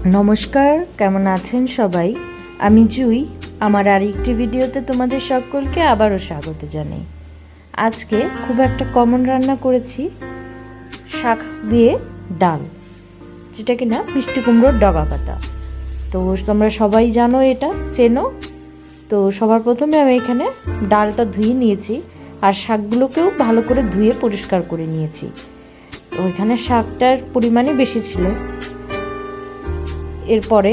নমস্কার, কেমন আছেন সবাই? আমি জুই। আমার আরেকটি ভিডিওতে তোমাদের সকলকে আবারও স্বাগত জানাই। আজকে খুব একটা কমন রান্না করেছি, শাক দিয়ে ডাল, যেটা কিনা মিষ্টি কুমড়োর ডগা পাতা। তো তোমরা সবাই জানো, এটা চেনো। তো সবার প্রথমে আমি এখানে ডালটা ধুয়ে নিয়েছি, আর শাকগুলোকেও ভালো করে ধুয়ে পরিষ্কার করে নিয়েছি। তো এখানে শাকটার পরিমাণই বেশি ছিল। এরপরে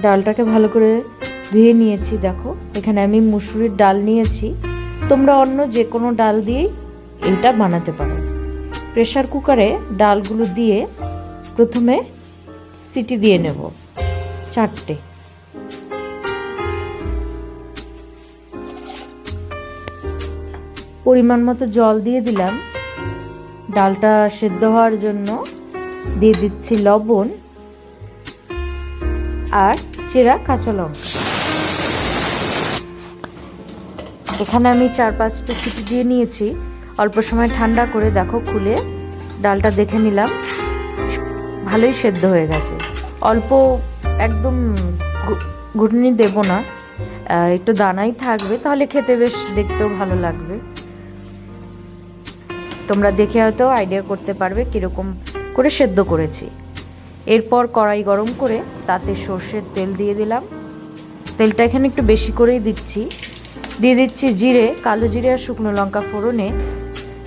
ডালটাকে ভালো করে ধুয়ে নিয়েছি। দেখো, এখানে আমি মুসুরির ডাল নিয়েছি। তোমরা অন্য যে কোনো ডাল দিয়েই এটা বানাতে পারো। প্রেসার কুকারে ডালগুলো দিয়ে প্রথমে সিটি দিয়ে নেব 4টে। পরিমাণ মতো জল দিয়ে দিলাম। ডালটা সেদ্ধ হওয়ার জন্য দিয়ে দিচ্ছি লবণ আর চেরা কাঁচা লঙ্কা। এখানে আমি 4-5টা সিটি দিয়ে নিয়েছি। অল্প সময় ঠান্ডা করে দেখো খুলে ডালটা দেখে নিলাম, ভালোই সেদ্ধ হয়ে গেছে। অল্প একদম ঘুটনি দেব না, একটু দানাই থাকবে, তাহলে খেতে বেশ দেখতেও ভালো লাগবে। তোমরা দেখে হয়তো আইডিয়া করতে পারবে কীরকম করে সেদ্ধ করেছি। এরপর কড়াই গরম করে তাতে সর্ষের তেল দিয়ে দিলাম। তেলটা এখানে একটু বেশি করেই দিচ্ছি। দিয়ে দিচ্ছি জিরে, কালো জিরে আর শুকনো লঙ্কা ফোড়নে,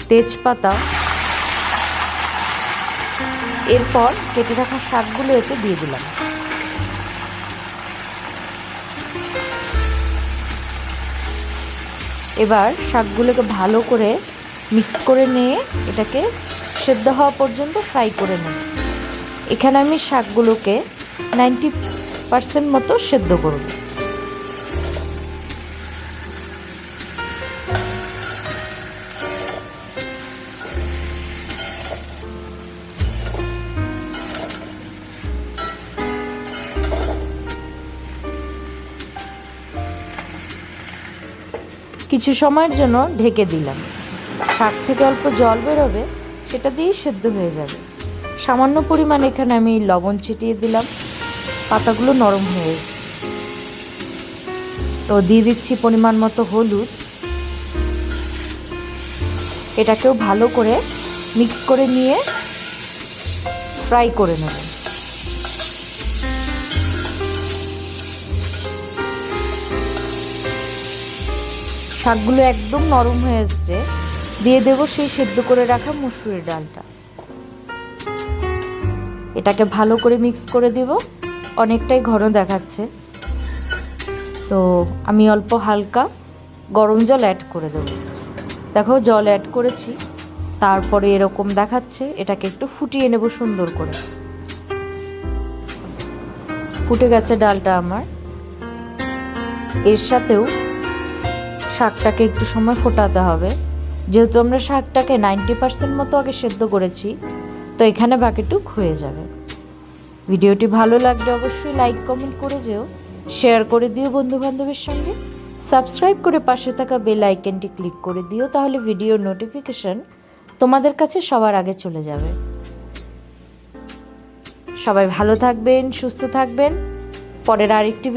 তেজপাতা। এরপর কেটে রাখা শাকগুলো এতে দিয়ে দিলাম। এবার শাকগুলোকে ভালো করে মিক্স করে নিয়ে এটাকে সেদ্ধ হওয়া পর্যন্ত ফ্রাই করে নেব। এখানে আমি শাকগুলোকে 90% মতো সেদ্ধ করব। কিছু সময়ের জন্য ঢেকে দিলাম। শাক থেকে অল্প জল বেরোবে, সেটা দিয়েই সেদ্ধ হয়ে যাবে। সামান্য পরিমাণ এখানে আমি লবণ ছিটিয়ে দিলাম। পাতাগুলো নরম হয়ে এসেছে। তো দিয়ে দিচ্ছি পরিমাণ মতো হলুদ। এটাকেও ভালো করে মিক্স করে নিয়ে ফ্রাই করে নেব। শাকগুলো একদম নরম হয়ে এসেছে। দিয়ে দেব সেই সেদ্ধ করে রাখা মুসুরির ডালটা। এটাকে ভালো করে মিক্স করে দেব। অনেকটাই ঘন দেখাচ্ছে, তো আমি অল্প হালকা গরম জল অ্যাড করে দেব। দেখো, জল অ্যাড করেছি, তারপরে এরকম দেখাচ্ছে। এটাকে একটু ফুটিয়ে নেব সুন্দর করে। ফুটে গেছে ডালটা আমার। এর সাথেও শাকটাকে একটু সময় ফোটাতে হবে, যেহেতু আমরা শাকটাকে 90% মতো আগে সেদ্ধ করেছি, তো এখানে বাকিটুক হয়ে যাবে। ভিডিওটি ভালো লাগলে অবশ্যই লাইক কমেন্ট করে যেও, শেয়ার করে দিও বন্ধুবান্ধবের সঙ্গে। সাবস্ক্রাইব করে পাশে থাকা বেল আইকনটি ক্লিক করে দিও, তাহলে ভিডিওর নোটিফিকেশন তোমাদের কাছে সবার আগে চলে যাবে। সবাই ভালো থাকবেন, সুস্থ থাকবেন। পরের আরেকটি